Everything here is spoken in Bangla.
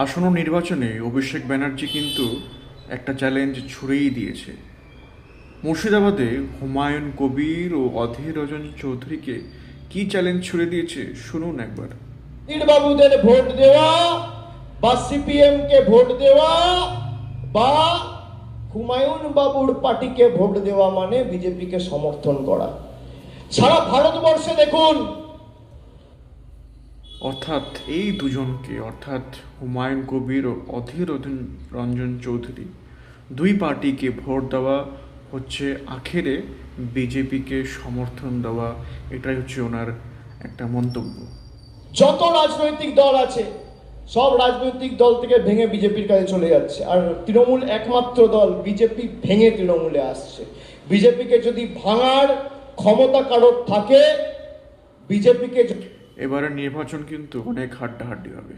আসন্ন নির্বাচনে অভিষেক ব্যানার্জি কিন্তু একটা চ্যালেঞ্জ ছুড়েই দিয়েছে। মুর্শিদাবাদে হুমায়ুন কবির ও অধীর রঞ্জন চৌধুরীকে কি চ্যালেঞ্জ ছুড়ে দিয়েছে শুনুন একবার। বাবুদের ভোট দেওয়া বা সিপিএম কে ভোট দেওয়া বা হুমায়ুন বাবুর পার্টিকে ভোট দেওয়া মানে বিজেপিকে সমর্থন করা। সারা ভারতবর্ষে দেখুন, অর্থাৎ এই দুজনকে, অর্থাৎ হুমায়ুন কবির ও অধীর রঞ্জন চৌধুরী, দুই পার্টিকে ভোট দেওয়া হচ্ছে আখেরে বিজেপিকে সমর্থন দেওয়া। এটাই হচ্ছে ওনার একটা মন্তব্য। যত রাজনৈতিক দল আছে সব রাজনৈতিক দল থেকে ভেঙে বিজেপির কাছে চলে যাচ্ছে, আর তৃণমূল একমাত্র দল বিজেপি ভেঙে তৃণমূলে আসছে। বিজেপিকে যদি ভাঙার ক্ষমতা কারোর থাকে, বিজেপিকে এবারে নির্বাচন কিন্তু অনেক হাড্ডাহাড্ডি হবে।